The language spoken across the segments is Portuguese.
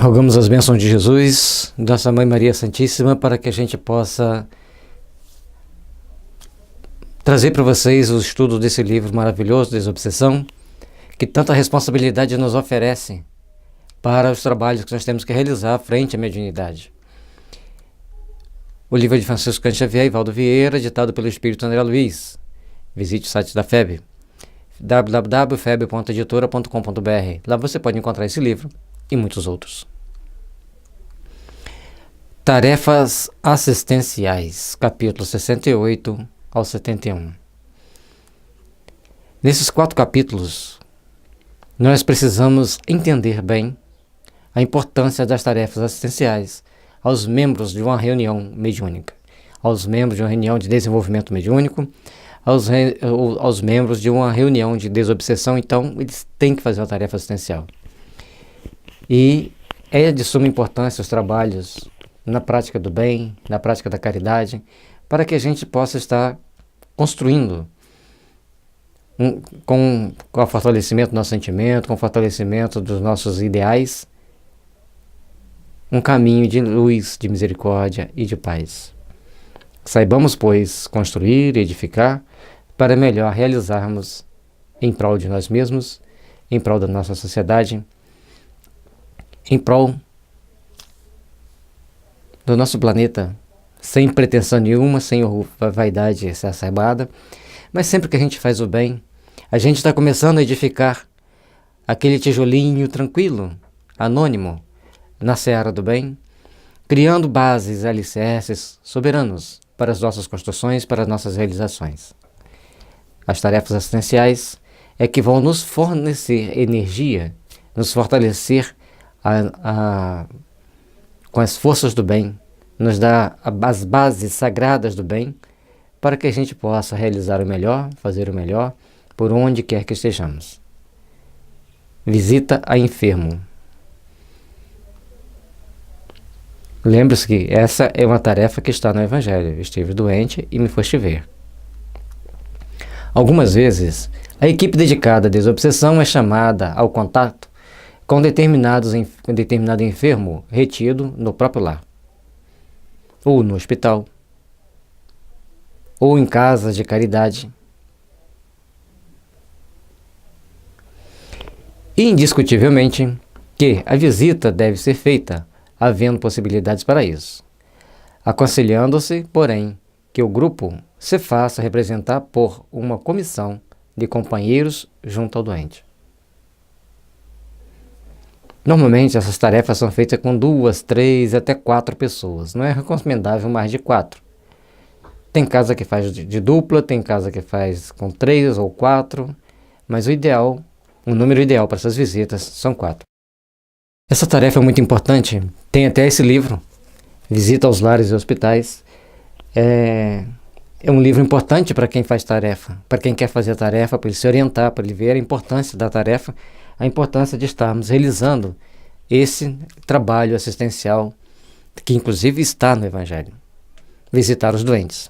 Rogamos as bênçãos de Jesus, Nossa Mãe Maria Santíssima, para que a gente possa trazer para vocês o estudo desse livro maravilhoso, Desobsessão, que tanta responsabilidade nos oferece para os trabalhos que nós temos que realizar frente à mediunidade. O livro é de Francisco Cândido Xavier e Valdo Vieira, ditado pelo Espírito André Luiz. Visite o site da FEB, www.feb.editora.com.br. Lá você pode encontrar esse livro e muitos outros. Tarefas assistenciais, capítulo 68 ao 71. Nesses 4 capítulos, nós precisamos entender bem a importância das tarefas assistenciais aos membros de uma reunião mediúnica, aos membros de uma reunião de desenvolvimento mediúnico, aos membros de uma reunião de desobsessão. Então, eles têm que fazer uma tarefa assistencial. E é de suma importância os trabalhos na prática do bem, na prática da caridade, para que a gente possa estar construindo com o fortalecimento do nosso sentimento, com o fortalecimento dos nossos ideais, um caminho de luz, de misericórdia e de paz. Saibamos, pois, construir e edificar para melhor realizarmos em prol de nós mesmos, em prol da nossa sociedade, em prol do nosso planeta, sem pretensão nenhuma, sem vaidade exacerbada, mas sempre que a gente faz o bem, a gente está começando a edificar aquele tijolinho tranquilo, anônimo, na seara do bem, criando bases, alicerces soberanos para as nossas construções, para as nossas realizações. As tarefas assistenciais é que vão nos fornecer energia, nos fortalecer com as forças do bem, nos dá as bases sagradas do bem, para que a gente possa realizar o melhor, fazer o melhor, por onde quer que estejamos. Visita a enfermo. Lembre-se que essa é uma tarefa que está no Evangelho. Estive doente e me foste ver. Algumas vezes, a equipe dedicada à desobsessão é chamada ao contato com determinado enfermo retido no próprio lar, ou no hospital, ou em casas de caridade. Indiscutivelmente que a visita deve ser feita, havendo possibilidades para isso, aconselhando-se, porém, que o grupo se faça representar por uma comissão de companheiros junto ao doente. Normalmente, essas tarefas são feitas com 2, 3, até 4 pessoas. Não é recomendável mais de 4. Tem casa que faz de dupla, tem casa que faz com 3 ou 4, mas o número ideal para essas visitas são 4. Essa tarefa é muito importante. Tem até esse livro, Visita aos Lares e Hospitais. É um livro importante para quem faz tarefa, para quem quer fazer a tarefa, para ele se orientar, para ele ver a importância da tarefa, a importância de estarmos realizando esse trabalho assistencial, que inclusive está no Evangelho. Visitar os doentes.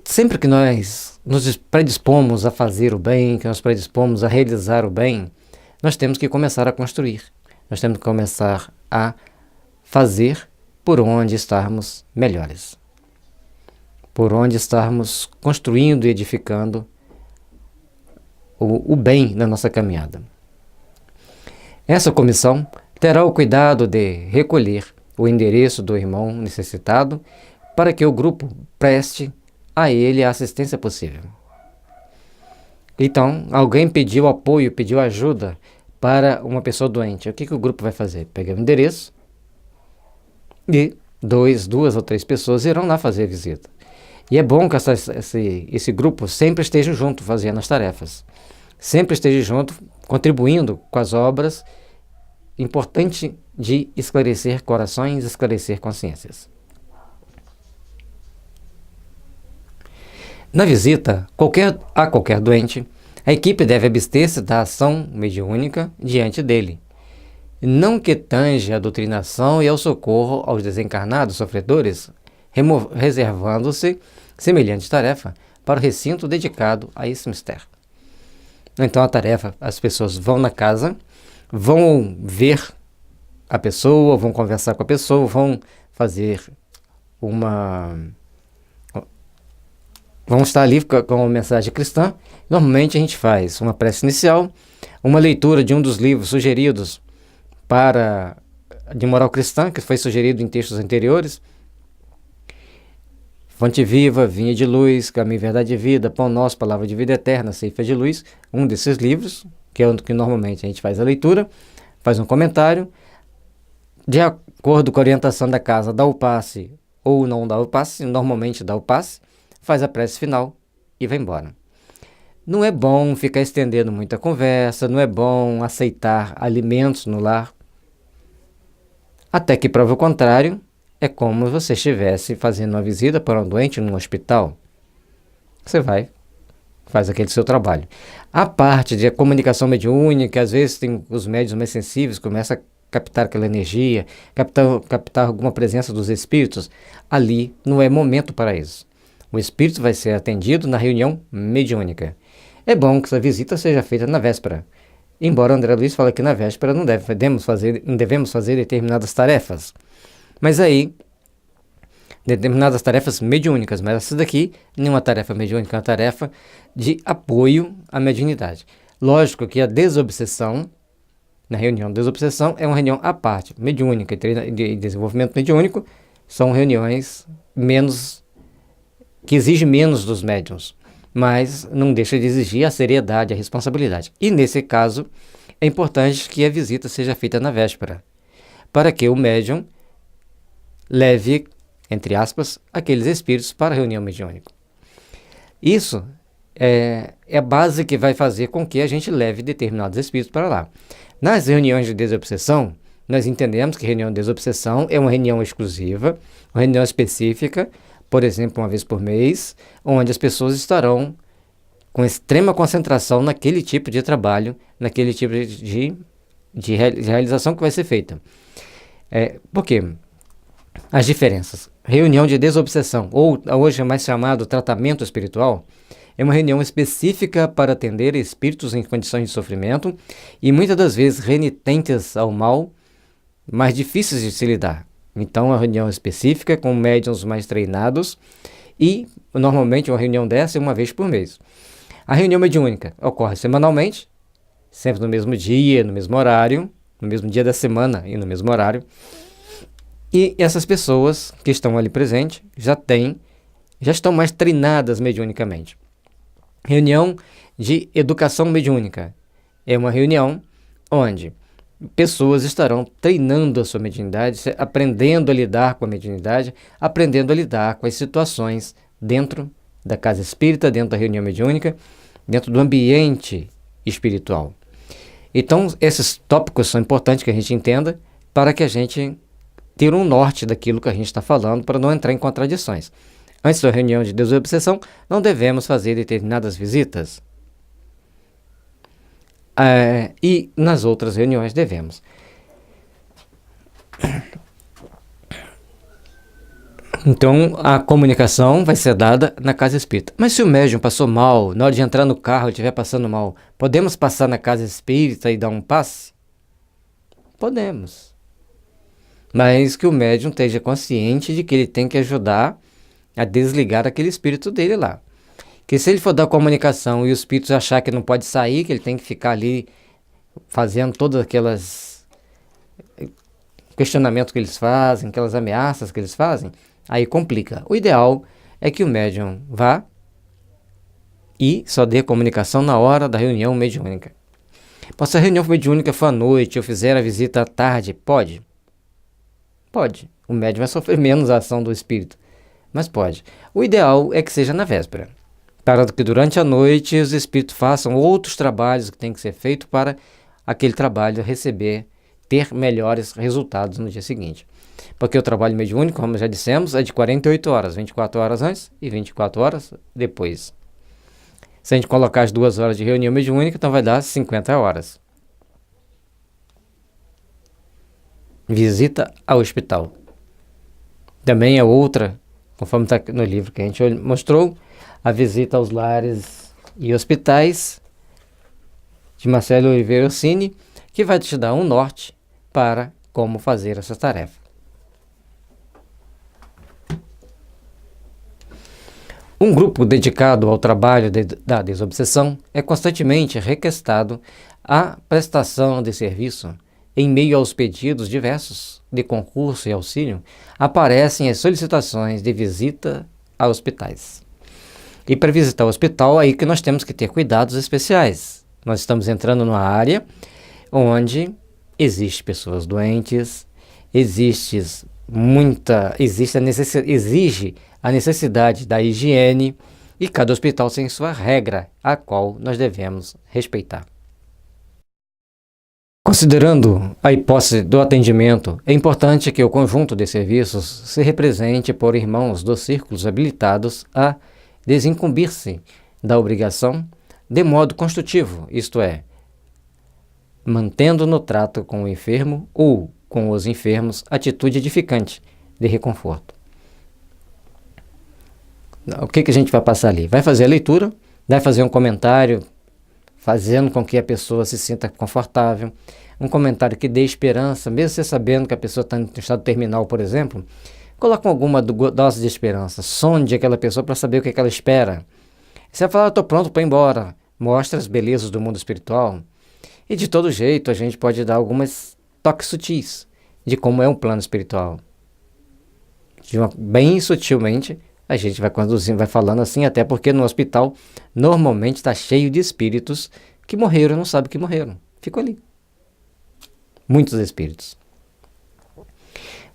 Sempre que nós nos predispomos a fazer o bem, que nós predispomos a realizar o bem, nós temos que começar a construir. Nós temos que começar a fazer por onde estarmos melhores. Por onde estarmos construindo e edificando o bem na nossa caminhada. Essa comissão terá o cuidado de recolher o endereço do irmão necessitado para que o grupo preste a ele a assistência possível. Então, alguém pediu apoio, pediu ajuda para uma pessoa doente. O que o grupo vai fazer? Pegar o endereço e 2 ou 3 pessoas irão lá fazer a visita. E é bom que esse grupo sempre esteja junto fazendo as tarefas. Sempre esteja junto, contribuindo com as obras. Importante de esclarecer corações, esclarecer consciências. Na visita a qualquer doente, a equipe deve abster-se da ação mediúnica diante dele, não que tange a doutrinação e ao socorro aos desencarnados sofredores, reservando-se semelhante tarefa para o recinto dedicado a esse mistério. Então a tarefa, as pessoas vão na casa, vão ver a pessoa, vão conversar com a pessoa, vão fazer vão estar ali com uma mensagem cristã. Normalmente a gente faz uma prece inicial, uma leitura de um dos livros sugeridos de moral cristã, que foi sugerido em textos anteriores: Fonte Viva, Vinha de Luz, Caminho, Verdade e Vida, Pão Nosso, Palavra de Vida Eterna, Ceifa de Luz, um desses livros, que é o que normalmente a gente faz a leitura, faz um comentário, de acordo com a orientação da casa, dá o passe ou não dá o passe, normalmente dá o passe, faz a prece final e vai embora. Não é bom ficar estendendo muita conversa, não é bom aceitar alimentos no lar, até que prova o contrário. É como se você estivesse fazendo uma visita para um doente num hospital. Você vai, faz aquele seu trabalho. A parte de comunicação mediúnica, às vezes tem os médiuns mais sensíveis, começa a captar aquela energia, captar alguma presença dos espíritos. Ali não é momento para isso. O espírito vai ser atendido na reunião mediúnica. É bom que essa visita seja feita na véspera. Embora André Luiz fale que na véspera não devemos fazer determinadas tarefas. Mas aí, determinadas tarefas mediúnicas, mas essa daqui não é uma tarefa mediúnica, é uma tarefa de apoio à mediunidade. Lógico que a desobsessão, na reunião de desobsessão, é uma reunião à parte. Mediúnica e desenvolvimento mediúnico são reuniões que exigem menos dos médiuns, mas não deixa de exigir a seriedade, a responsabilidade. E nesse caso, é importante que a visita seja feita na véspera, para que o médium leve, entre aspas, aqueles espíritos para a reunião mediúnica. Isso é a base que vai fazer com que a gente leve determinados espíritos para lá. Nas reuniões de desobsessão, nós entendemos que reunião de desobsessão é uma reunião exclusiva, uma reunião específica, por exemplo, uma vez por mês, onde as pessoas estarão com extrema concentração naquele tipo de trabalho, naquele tipo de realização que vai ser feita. Por quê? As diferenças. Reunião de desobsessão, ou hoje é mais chamado tratamento espiritual, é uma reunião específica para atender espíritos em condições de sofrimento e muitas das vezes renitentes ao mal, mais difíceis de se lidar. Então, uma reunião específica com médiuns mais treinados e, normalmente, uma reunião dessa é uma vez por mês. A reunião mediúnica ocorre semanalmente, sempre no mesmo dia, no mesmo horário, no mesmo dia da semana e no mesmo horário. E essas pessoas que estão ali presentes já estão mais treinadas mediunicamente. Reunião de educação mediúnica é uma reunião onde pessoas estarão treinando a sua mediunidade, aprendendo a lidar com a mediunidade, aprendendo a lidar com as situações dentro da casa espírita, dentro da reunião mediúnica, dentro do ambiente espiritual. Então, esses tópicos são importantes que a gente entenda para que a gente ter um norte daquilo que a gente está falando, para não entrar em contradições. Antes da reunião de desobsessão, não devemos fazer determinadas visitas. E nas outras reuniões devemos. Então, a comunicação vai ser dada na casa espírita. Mas se o médium passou mal, na hora de entrar no carro, ele estiver passando mal, podemos passar na casa espírita e dar um passe? Podemos. Mas que o médium esteja consciente de que ele tem que ajudar a desligar aquele espírito dele lá. Que se ele for dar comunicação e o espírito achar que não pode sair, que ele tem que ficar ali fazendo todas aquelas questionamentos que eles fazem, aquelas ameaças que eles fazem, aí complica. O ideal é que o médium vá e só dê comunicação na hora da reunião mediúnica. Mas se a reunião mediúnica for à noite ou fizer a visita à tarde, pode? Pode. O médium vai sofrer menos a ação do espírito, mas pode. O ideal é que seja na véspera, para que durante a noite os espíritos façam outros trabalhos que têm que ser feitos para aquele trabalho ter melhores resultados no dia seguinte. Porque o trabalho mediúnico, como já dissemos, é de 48 horas, 24 horas antes e 24 horas depois. Se a gente colocar as 2 horas de reunião mediúnica, então vai dar 50 horas. Visita ao hospital. Também é outra, conforme está no livro que a gente mostrou, a visita aos lares e hospitais, de Marcelo Oliveira Orsini, que vai te dar um norte para como fazer essa tarefa. Um grupo dedicado ao trabalho da desobsessão é constantemente requestado à prestação de serviço. Em meio aos pedidos diversos de concurso e auxílio, aparecem as solicitações de visita a hospitais. E para visitar o hospital, é aí que nós temos que ter cuidados especiais. Nós estamos entrando numa área onde existem pessoas doentes, exige a necessidade da higiene, e cada hospital tem sua regra, a qual nós devemos respeitar. Considerando a hipótese do atendimento, é importante que o conjunto de serviços se represente por irmãos dos círculos habilitados a desincumbir-se da obrigação de modo construtivo, isto é, mantendo no trato com o enfermo ou com os enfermos atitude edificante de reconforto. O que a gente vai passar ali? Vai fazer a leitura, vai fazer um comentário, fazendo com que a pessoa se sinta confortável, um comentário que dê esperança, mesmo você sabendo que a pessoa está em estado terminal, por exemplo, coloca alguma dose de esperança, sonde aquela pessoa para saber o que ela espera. Você vai falar, estou pronto para ir embora, mostra as belezas do mundo espiritual, e de todo jeito a gente pode dar algumas toques sutis de como é um plano espiritual. Bem sutilmente, a gente vai conduzindo, vai falando assim, até porque no hospital normalmente está cheio de espíritos que morreram e não sabem que morreram. Ficam ali. Muitos espíritos.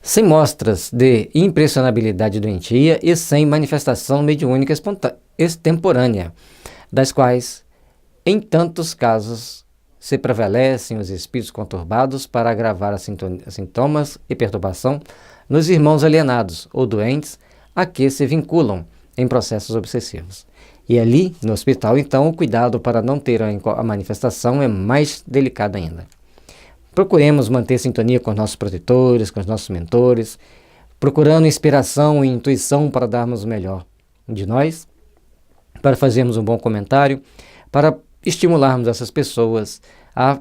Sem mostras de impressionabilidade doentia e sem manifestação mediúnica extemporânea, das quais, em tantos casos, se prevalecem os espíritos conturbados para agravar os sintomas e perturbação nos irmãos alienados ou doentes a que se vinculam em processos obsessivos. E ali, no hospital, então, o cuidado para não ter a manifestação é mais delicado ainda. Procuremos manter sintonia com os nossos protetores, com os nossos mentores, procurando inspiração e intuição para darmos o melhor de nós, para fazermos um bom comentário, para estimularmos essas pessoas a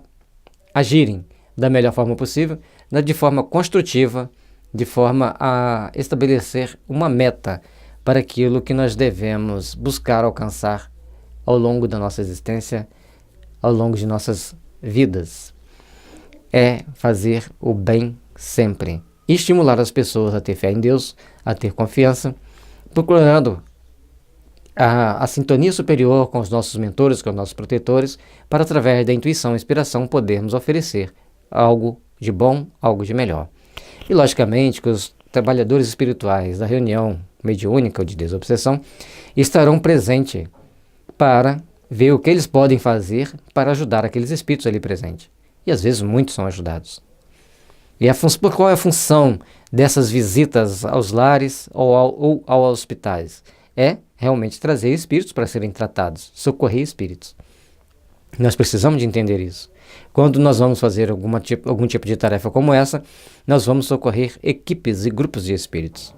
agirem da melhor forma possível, de forma construtiva, de forma a estabelecer uma meta para aquilo que nós devemos buscar alcançar ao longo da nossa existência, ao longo de nossas vidas. É fazer o bem sempre. E estimular as pessoas a ter fé em Deus, a ter confiança, procurando a sintonia superior com os nossos mentores, com os nossos protetores, para através da intuição e inspiração podermos oferecer algo de bom, algo de melhor. E logicamente que os trabalhadores espirituais da reunião mediúnica ou de desobsessão estarão presentes para ver o que eles podem fazer para ajudar aqueles espíritos ali presentes. E às vezes muitos são ajudados. E qual é a função dessas visitas aos lares ou aos hospitais? É realmente trazer espíritos para serem tratados, socorrer espíritos. Nós precisamos de entender isso. Quando nós vamos fazer algum tipo de tarefa como essa, nós vamos socorrer equipes e grupos de espíritos.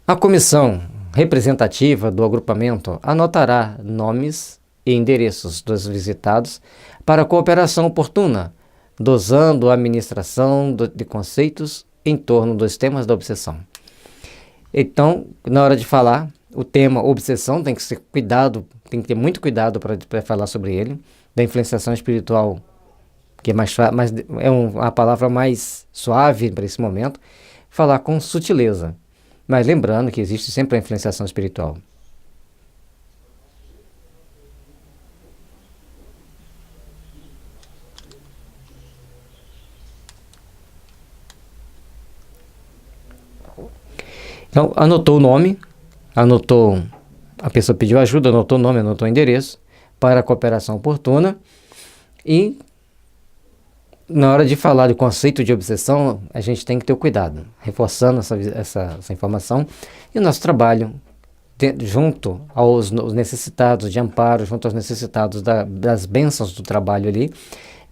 A comissão representativa do agrupamento anotará nomes e endereços dos visitados para cooperação oportuna, dosando a administração de conceitos em torno dos temas da obsessão. Então, na hora de falar, o tema obsessão tem que ser cuidado, tem que ter muito cuidado para falar sobre ele, da influenciação espiritual, que é uma palavra mais suave para esse momento, falar com sutileza, mas lembrando que existe sempre a influenciação espiritual. Então, anotou o nome, a pessoa pediu ajuda, anotou o nome, anotou o endereço para a cooperação oportuna, e na hora de falar do conceito de obsessão, a gente tem que ter o cuidado, reforçando essa informação, e o nosso trabalho junto aos necessitados de amparo, junto aos necessitados das bênçãos do trabalho ali,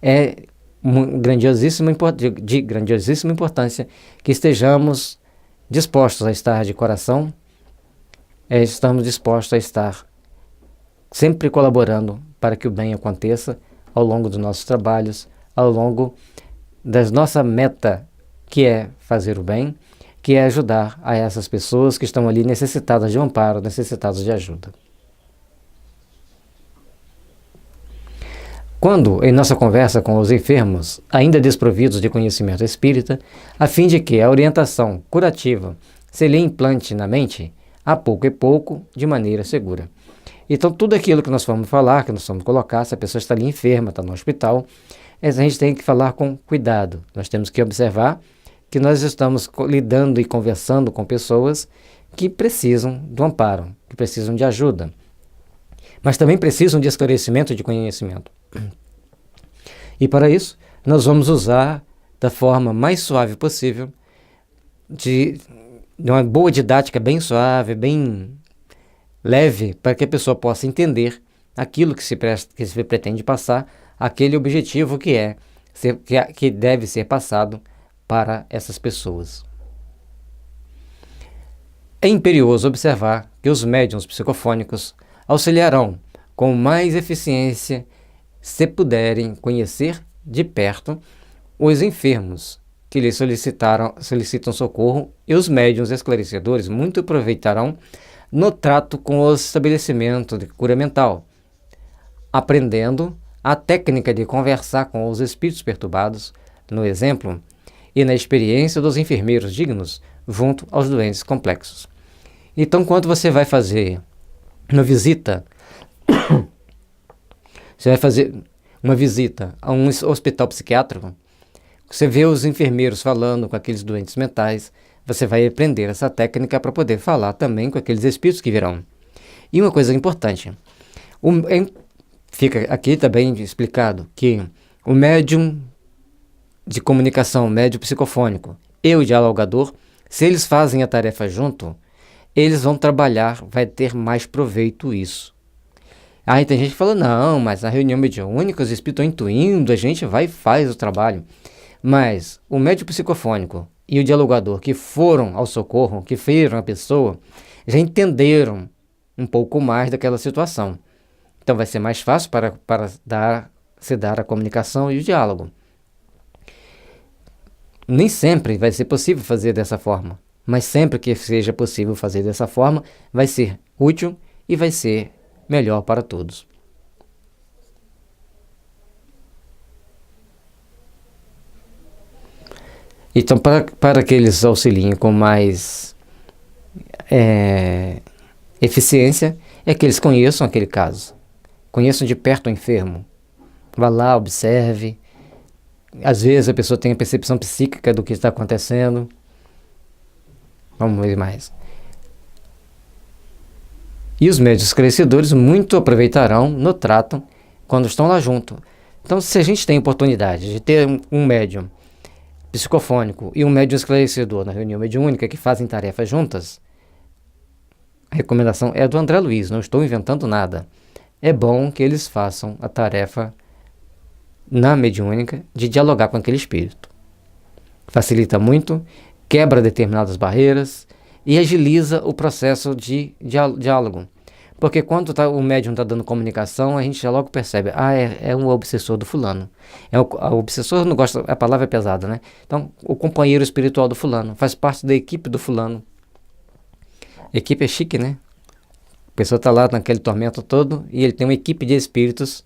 é de grandiosíssima importância que estejamos dispostos a estar de coração, estamos dispostos a estar sempre colaborando para que o bem aconteça ao longo dos nossos trabalhos, ao longo da nossa meta, que é fazer o bem, que é ajudar a essas pessoas que estão ali necessitadas de um amparo, necessitadas de ajuda. Quando, em nossa conversa com os enfermos, ainda desprovidos de conhecimento espírita, a fim de que a orientação curativa se lhe implante na mente, a pouco e pouco, de maneira segura. Então, tudo aquilo que nós vamos falar, que nós vamos colocar, se a pessoa está ali enferma, está no hospital, a gente tem que falar com cuidado. Nós temos que observar que nós estamos lidando e conversando com pessoas que precisam do amparo, que precisam de ajuda, mas também precisam de esclarecimento e de conhecimento. E para isso, nós vamos usar da forma mais suave possível, de uma boa didática bem suave, bem leve, para que a pessoa possa entender aquilo que se pretende passar, aquele objetivo que deve ser passado para essas pessoas. É imperioso observar que os médiuns psicofônicos auxiliarão com mais eficiência se puderem conhecer de perto os enfermos que lhes solicitam socorro, e os médiuns esclarecedores muito aproveitarão no trato com o estabelecimento de cura mental, aprendendo a técnica de conversar com os espíritos perturbados, no exemplo e na experiência dos enfermeiros dignos junto aos doentes complexos. Então, quando você vai fazer uma visita, a um hospital psiquiátrico, você vê os enfermeiros falando com aqueles doentes mentais, você vai aprender essa técnica para poder falar também com aqueles espíritos que virão. E uma coisa importante, fica aqui também explicado que o médium de comunicação, médium psicofônico e o dialogador, se eles fazem a tarefa junto, eles vão trabalhar, vai ter mais proveito isso. Aí tem gente que fala, não, mas na reunião mediúnica os espíritos estão intuindo, a gente vai e faz o trabalho. Mas o médium psicofônico e o dialogador que foram ao socorro, que feriram a pessoa, já entenderam um pouco mais daquela situação. Então vai ser mais fácil para se dar a comunicação e o diálogo. Nem sempre vai ser possível fazer dessa forma, mas sempre que seja possível fazer dessa forma, vai ser útil e vai ser melhor para todos. Então, para que eles auxiliem com mais eficiência, é que eles conheçam aquele caso, conheçam de perto o enfermo, vá lá, observe. Às vezes a pessoa tem a percepção psíquica do que está acontecendo. Vamos ver mais. E os médiuns esclarecedores muito aproveitarão no trato quando estão lá junto. Então, se a gente tem oportunidade de ter um médium psicofônico e um médium esclarecedor na reunião mediúnica que fazem tarefas juntas, a recomendação é do André Luiz, não estou inventando nada. É bom que eles façam a tarefa na mediúnica de dialogar com aquele espírito. Facilita muito, quebra determinadas barreiras e agiliza o processo de diálogo. Porque quando o médium está dando comunicação, a gente já logo percebe, é um obsessor do fulano. O obsessor não gosta, a palavra é pesada, né? Então, o companheiro espiritual do fulano, faz parte da equipe do fulano. Equipe é chique, né? A pessoa está lá naquele tormento todo e ele tem uma equipe de espíritos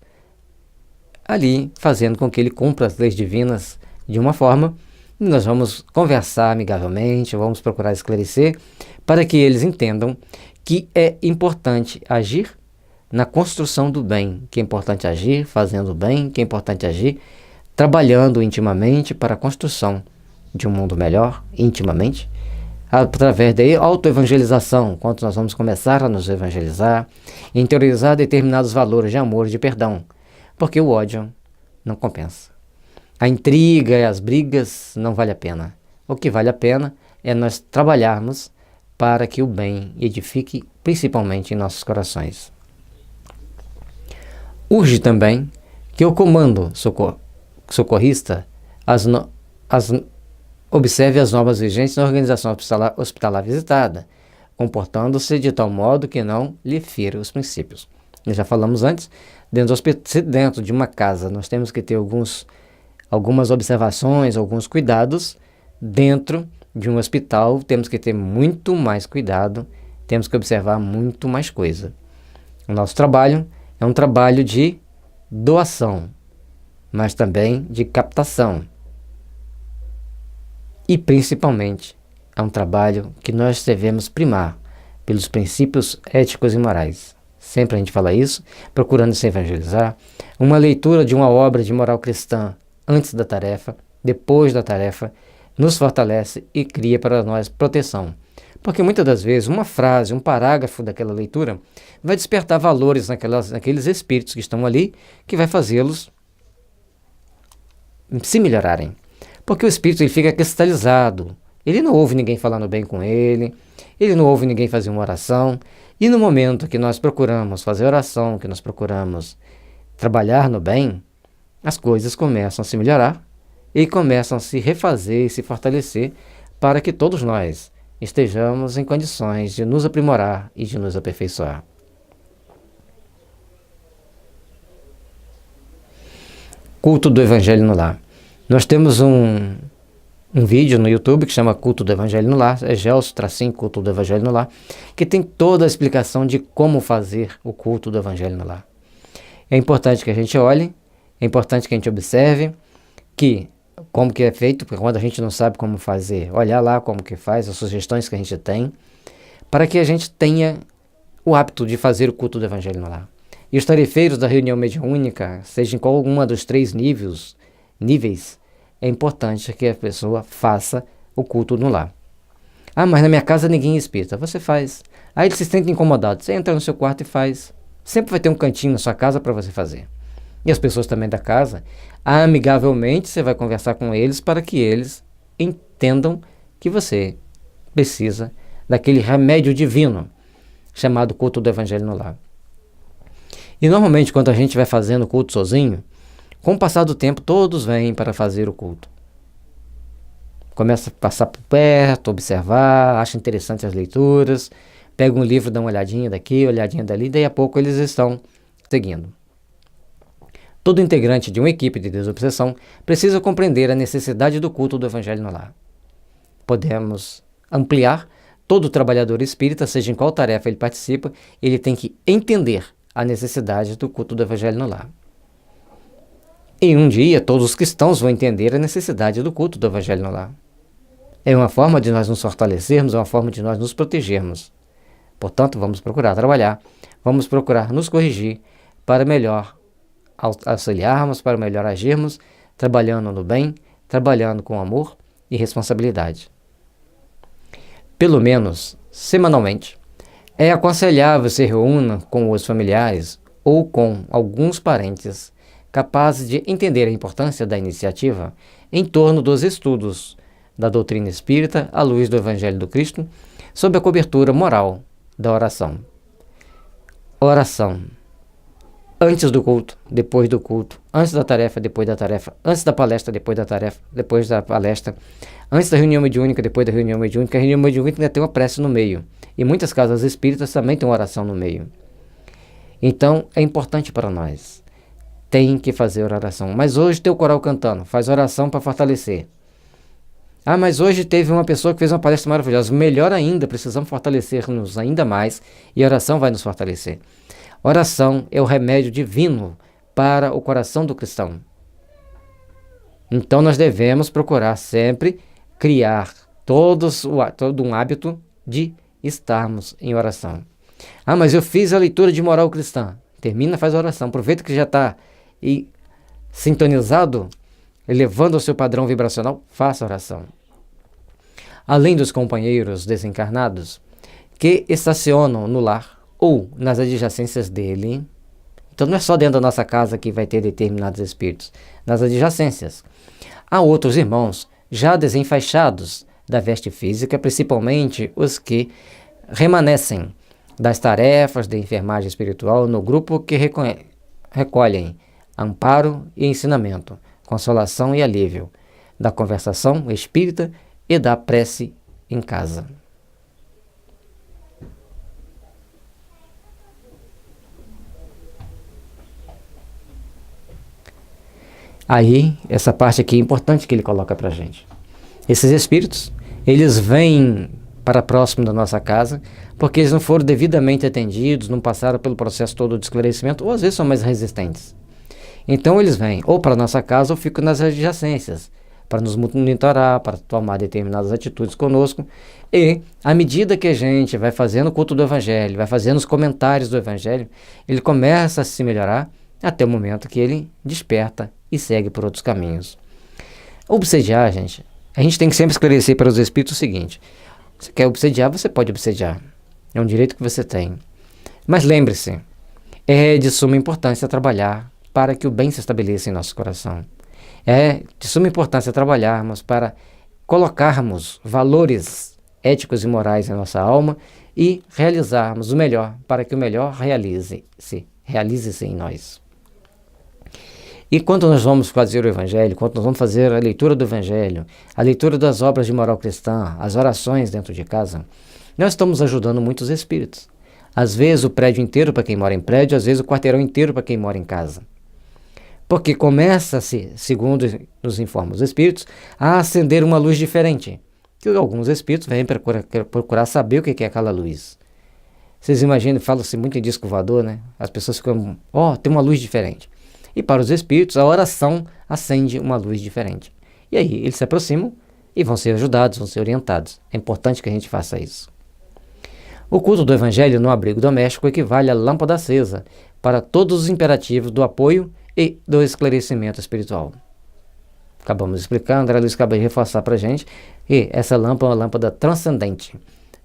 ali fazendo com que ele cumpra as leis divinas de uma forma. Nós vamos conversar amigavelmente, vamos procurar esclarecer para que eles entendam que é importante agir na construção do bem, que é importante agir fazendo o bem, que é importante agir trabalhando intimamente para a construção de um mundo melhor, intimamente, através da autoevangelização, quando nós vamos começar a nos evangelizar, interiorizar determinados valores de amor e de perdão, porque o ódio não compensa. A intriga e as brigas não vale a pena. O que vale a pena é nós trabalharmos para que o bem edifique principalmente em nossos corações. Urge também que o comando socorrista observe as normas vigentes na organização hospitalar visitada, comportando-se de tal modo que não lhe fira os princípios. Nós já falamos antes Se dentro de uma casa nós temos que ter algumas observações, alguns cuidados, dentro de um hospital temos que ter muito mais cuidado, temos que observar muito mais coisa. O nosso trabalho é um trabalho de doação, mas também de captação. E principalmente é um trabalho que nós devemos primar pelos princípios éticos e morais. Sempre a gente fala isso, procurando se evangelizar. Uma leitura de uma obra de moral cristã antes da tarefa, depois da tarefa, nos fortalece e cria para nós proteção. Porque muitas das vezes uma frase, um parágrafo daquela leitura vai despertar valores naqueles espíritos que estão ali, que vai fazê-los se melhorarem. Porque o espírito ele fica cristalizado, ele não ouve ninguém falando bem com ele não ouve ninguém fazer uma oração, e no momento que nós procuramos fazer oração, que nós procuramos trabalhar no bem, as coisas começam a se melhorar e começam a se refazer e se fortalecer para que todos nós estejamos em condições de nos aprimorar e de nos aperfeiçoar. Culto do Evangelho no Lar. Nós temos um vídeo no YouTube que chama Culto do Evangelho no Lar, é Gelson-Culto do Evangelho no Lar, que tem toda a explicação de como fazer o culto do Evangelho no Lar. É importante que a gente olhe, é importante que a gente observe como que é feito, porque quando a gente não sabe como fazer, olhar lá como que faz, as sugestões que a gente tem, para que a gente tenha o hábito de fazer o culto do Evangelho no Lar. E os tarefeiros da reunião mediúnica, seja em qual uma dos 3 níveis, é importante que a pessoa faça o culto no lar. Ah, mas na minha casa ninguém é espírita. Você faz. Aí eles se sentem incomodados. Você entra no seu quarto e faz. Sempre vai ter um cantinho na sua casa para você fazer. E as pessoas também da casa, amigavelmente, você vai conversar com eles para que eles entendam que você precisa daquele remédio divino chamado culto do Evangelho no Lar. E normalmente, quando a gente vai fazendo o culto sozinho, com o passar do tempo, todos vêm para fazer o culto. Começa a passar por perto, observar, acha interessante as leituras, pega um livro, dá uma olhadinha daqui, olhadinha dali, daí a pouco eles estão seguindo. Todo integrante de uma equipe de desobsessão precisa compreender a necessidade do culto do Evangelho no Lar. Podemos ampliar. Todo trabalhador espírita, seja em qual tarefa ele participa, ele tem que entender a necessidade do culto do Evangelho no Lar. E um dia todos os cristãos vão entender a necessidade do culto do Evangelho no Lar. É uma forma de nós nos fortalecermos, é uma forma de nós nos protegermos. Portanto, vamos procurar trabalhar, vamos procurar nos corrigir para melhor auxiliarmos, para melhor agirmos, trabalhando no bem, trabalhando com amor e responsabilidade. Pelo menos, semanalmente, é aconselhável se reúna com os familiares ou com alguns parentes capazes de entender a importância da iniciativa em torno dos estudos da doutrina espírita à luz do Evangelho do Cristo, sob a cobertura moral da oração. Oração. Antes do culto, depois do culto, antes da tarefa, depois da tarefa, antes da palestra, depois da tarefa, depois da palestra, antes da reunião mediúnica, depois da reunião mediúnica. A reunião mediúnica ainda tem uma prece no meio, e muitas casas espíritas também têm uma oração no meio. Então, é importante para nós. Tem que fazer oração. Mas hoje tem o coral cantando, faz oração para fortalecer. Ah, mas hoje teve uma pessoa que fez uma palestra maravilhosa. Melhor ainda, precisamos fortalecer-nos ainda mais, e a oração vai nos fortalecer. Oração é o remédio divino para o coração do cristão. Então nós devemos procurar sempre criar todo um hábito de estarmos em oração. Ah, mas eu fiz a leitura de moral cristã. Termina, faz a oração. Aproveita que já está sintonizado, elevando o seu padrão vibracional, faça a oração. Além dos companheiros desencarnados que estacionam no lar ou nas adjacências dele, então não é só dentro da nossa casa que vai ter determinados espíritos, nas adjacências. Há outros irmãos já desenfaixados da veste física, principalmente os que remanescem das tarefas de enfermagem espiritual no grupo que recolhem amparo e ensinamento, consolação e alívio, da conversação espírita e da prece em casa. Aí, essa parte aqui é importante que ele coloca para a gente. Esses espíritos, eles vêm para próximo da nossa casa, porque eles não foram devidamente atendidos, não passaram pelo processo todo de esclarecimento, ou às vezes são mais resistentes. Então eles vêm ou para a nossa casa ou ficam nas adjacências, para nos monitorar, para tomar determinadas atitudes conosco. E, à medida que a gente vai fazendo o culto do Evangelho, vai fazendo os comentários do Evangelho, ele começa a se melhorar até o momento que ele desperta e segue por outros caminhos. Obsediar, gente, a gente tem que sempre esclarecer para os espíritos o seguinte: você quer obsediar, você pode obsediar. É um direito que você tem. Mas lembre-se, é de suma importância trabalhar para que o bem se estabeleça em nosso coração. É de suma importância trabalharmos para colocarmos valores éticos e morais em nossa alma e realizarmos o melhor para que o melhor realize-se em nós. E quando nós vamos fazer o Evangelho, quando nós vamos fazer a leitura do Evangelho, a leitura das obras de moral cristã, as orações dentro de casa, nós estamos ajudando muitos espíritos. Às vezes o prédio inteiro para quem mora em prédio, às vezes o quarteirão inteiro para quem mora em casa. Porque começa-se, segundo nos informam os espíritos, a acender uma luz diferente. Que alguns espíritos vêm procurar saber o que é aquela luz. Vocês imaginam, fala-se muito em disco voador, né? As pessoas ficam, tem uma luz diferente. E para os espíritos, a oração acende uma luz diferente. E aí eles se aproximam e vão ser ajudados, vão ser orientados. É importante que a gente faça isso. O culto do Evangelho no abrigo doméstico equivale à lâmpada acesa para todos os imperativos do apoio e do esclarecimento espiritual. Acabamos explicando, André Luiz acaba de reforçar para a gente, e essa lâmpada é uma lâmpada transcendente,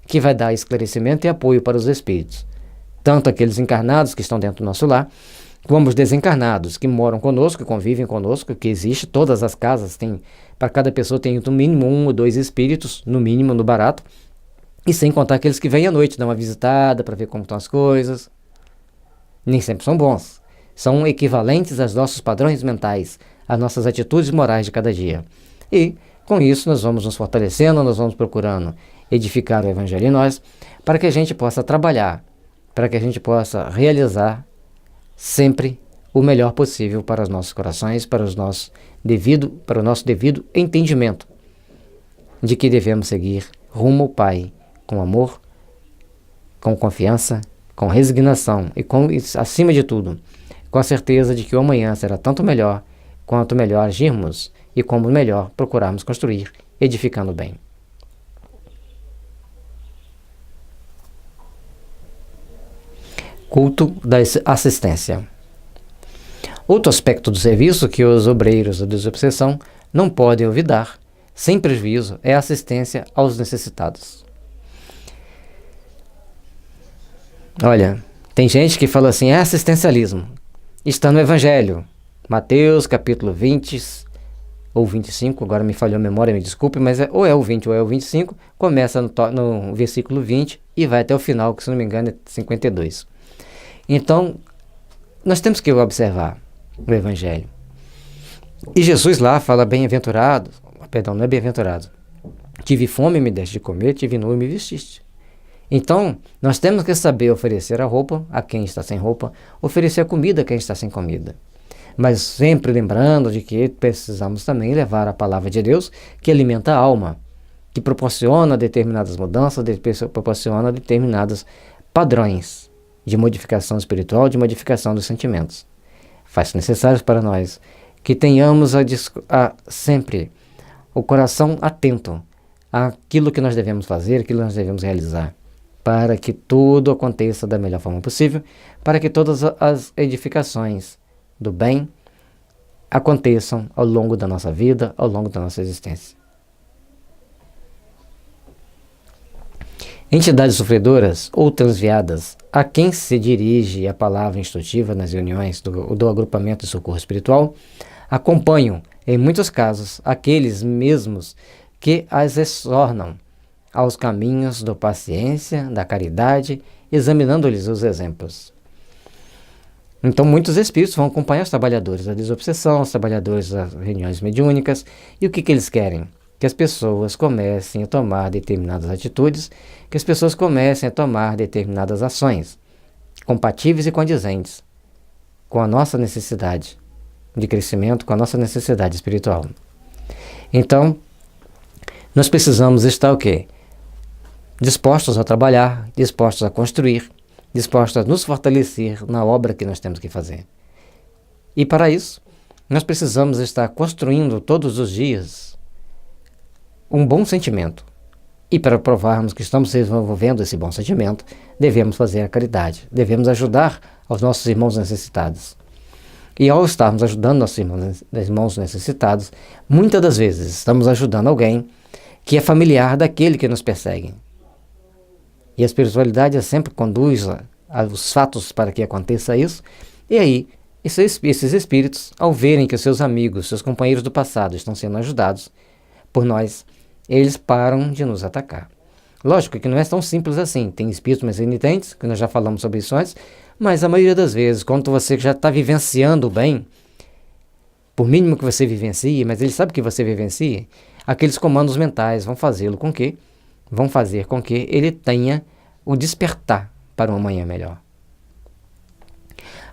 que vai dar esclarecimento e apoio para os espíritos, tanto aqueles encarnados que estão dentro do nosso lar, como os desencarnados que moram conosco, que convivem conosco, que existe, todas as casas têm, para cada pessoa tem no mínimo 1 ou 2 espíritos, no mínimo, no barato, e sem contar aqueles que vêm à noite, dão uma visitada para ver como estão as coisas. Nem sempre são bons. São equivalentes aos nossos padrões mentais, às nossas atitudes morais de cada dia. E, com isso, nós vamos nos fortalecendo, nós vamos procurando edificar o Evangelho em nós, para que a gente possa trabalhar, para que a gente possa realizar sempre o melhor possível para os nossos corações, para o nosso devido entendimento de que devemos seguir rumo ao Pai, com amor, com confiança, com resignação e, acima de tudo, com a certeza de que o amanhã será tanto melhor quanto melhor agirmos e como melhor procurarmos construir, edificando bem. Culto da assistência. Outro aspecto do serviço que os obreiros da desobsessão não podem olvidar, sem prejuízo, é a assistência aos necessitados. Olha, tem gente que fala assim, é assistencialismo. Está no Evangelho, Mateus capítulo 20 ou 25, agora me falhou a memória, me desculpe, mas ou é o 20 ou é o 25, começa no versículo 20 e vai até o final, que se não me engano é 52. Então, nós temos que observar o Evangelho. E Jesus lá fala bem-aventurado, perdão, não é bem-aventurado. Tive fome e me deste de comer, tive nu e me vestiste. Então, nós temos que saber oferecer a roupa a quem está sem roupa, oferecer a comida a quem está sem comida. Mas sempre lembrando de que precisamos também levar a palavra de Deus, que alimenta a alma, que proporciona determinadas mudanças, proporciona determinados padrões de modificação espiritual, de modificação dos sentimentos. Faz necessário para nós que tenhamos sempre o coração atento àquilo que nós devemos fazer, aquilo que nós devemos realizar, para que tudo aconteça da melhor forma possível, para que todas as edificações do bem aconteçam ao longo da nossa vida, ao longo da nossa existência. Entidades sofredoras ou transviadas a quem se dirige a palavra instrutiva nas reuniões do agrupamento de socorro espiritual acompanham, em muitos casos, aqueles mesmos que as exornam aos caminhos da paciência, da caridade, examinando-lhes os exemplos. Então, muitos espíritos vão acompanhar os trabalhadores da desobsessão, os trabalhadores das reuniões mediúnicas, e o que eles querem? Que as pessoas comecem a tomar determinadas atitudes, que as pessoas comecem a tomar determinadas ações, compatíveis e condizentes com a nossa necessidade, de crescimento com a nossa necessidade espiritual. Então, nós precisamos estar o quê? Dispostos a trabalhar, dispostos a construir, dispostos a nos fortalecer na obra que nós temos que fazer. E para isso, nós precisamos estar construindo todos os dias um bom sentimento. E para provarmos que estamos desenvolvendo esse bom sentimento, devemos fazer a caridade, devemos ajudar aos nossos irmãos necessitados. E ao estarmos ajudando nossos irmãos necessitados, muitas das vezes estamos ajudando alguém que é familiar daquele que nos persegue. E a espiritualidade sempre conduz os fatos para que aconteça isso, e aí esses espíritos, ao verem que os seus amigos, seus companheiros do passado estão sendo ajudados por nós, eles param de nos atacar. Lógico que não é tão simples assim. Tem espíritos mais renitentes, que nós já falamos sobre isso antes, mas a maioria das vezes, quando você já está vivenciando o bem, por mínimo que você vivencie, mas ele sabe que você vivencia, aqueles comandos mentais vão fazer com que ele tenha o despertar para um amanhã melhor.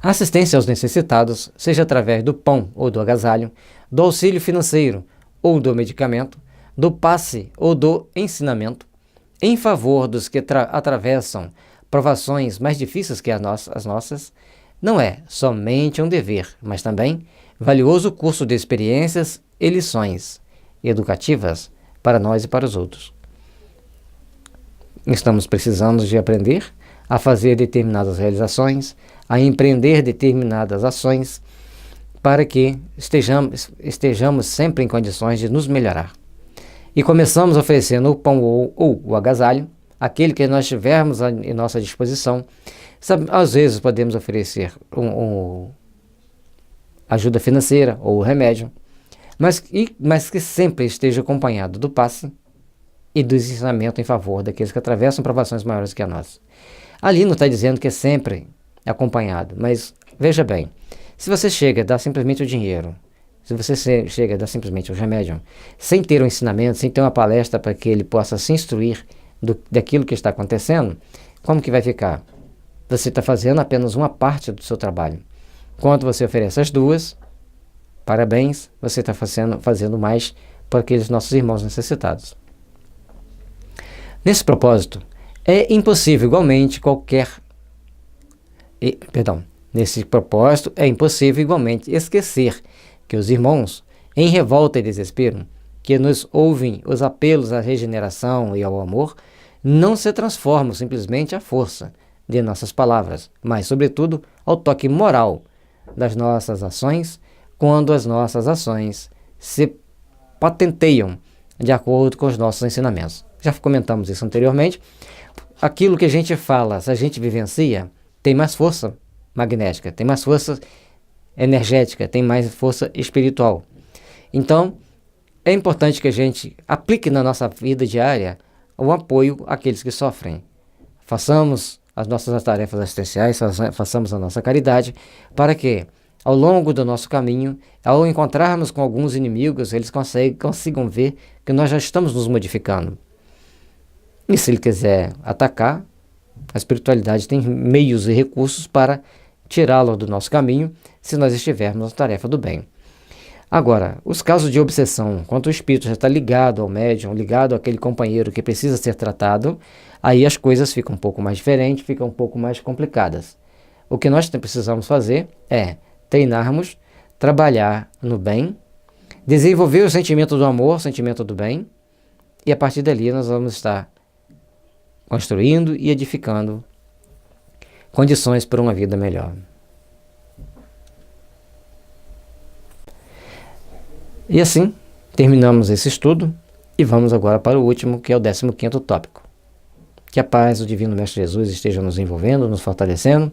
A assistência aos necessitados, seja através do pão ou do agasalho, do auxílio financeiro ou do medicamento, do passe ou do ensinamento, em favor dos que atravessam provações mais difíceis que as nossas, não é somente um dever, mas também valioso curso de experiências e lições educativas para nós e para os outros. Estamos precisando de aprender a fazer determinadas realizações, a empreender determinadas ações, para que estejamos sempre em condições de nos melhorar. E começamos oferecendo o pão ou o agasalho, aquele que nós tivermos em nossa disposição. Às vezes podemos oferecer ajuda financeira ou remédio, mas que sempre esteja acompanhado do passe e do ensinamento em favor daqueles que atravessam provações maiores que a nossa. Ali não está dizendo que é sempre acompanhado, mas veja bem, se você chega a dar simplesmente o dinheiro, se você chega a dar simplesmente o remédio, sem ter um ensinamento, sem ter uma palestra para que ele possa se instruir daquilo que está acontecendo, como que vai ficar? Você está fazendo apenas uma parte do seu trabalho. Quando você oferece as duas, parabéns, você está fazendo mais por aqueles nossos irmãos necessitados. Nesse propósito, é impossível igualmente esquecer que os irmãos, em revolta e desespero, que nos ouvem os apelos à regeneração e ao amor, não se transformam simplesmente à força de nossas palavras, mas, sobretudo, ao toque moral das nossas ações, quando as nossas ações se patenteiam de acordo com os nossos ensinamentos. Já comentamos isso anteriormente. Aquilo que a gente fala, se a gente vivencia, tem mais força magnética, tem mais força energética, tem mais força espiritual. Então, é importante que a gente aplique na nossa vida diária o apoio àqueles que sofrem. Façamos as nossas tarefas assistenciais, façamos a nossa caridade, para que, ao longo do nosso caminho, ao encontrarmos com alguns inimigos, eles consigam ver que nós já estamos nos modificando. E se ele quiser atacar, a espiritualidade tem meios e recursos para tirá-lo do nosso caminho, se nós estivermos na tarefa do bem. Agora, os casos de obsessão, quando o espírito já está ligado ao médium, ligado àquele companheiro que precisa ser tratado, aí as coisas ficam um pouco mais diferentes, ficam um pouco mais complicadas. O que nós precisamos fazer é treinarmos, trabalhar no bem, desenvolver o sentimento do amor, o sentimento do bem, e a partir dali nós vamos estar construindo e edificando condições para uma vida melhor. E assim, terminamos esse estudo e vamos agora para o último, que é o 15º tópico. Que a paz do Divino Mestre Jesus esteja nos envolvendo, nos fortalecendo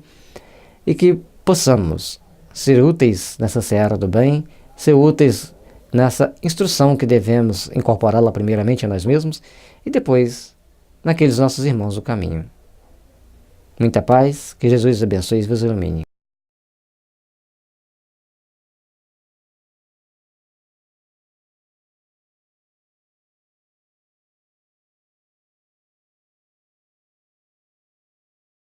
e que possamos ser úteis nessa seara do bem, ser úteis nessa instrução que devemos incorporá-la primeiramente a nós mesmos e depois naqueles nossos irmãos do caminho. Muita paz, que Jesus abençoe e vos ilumine.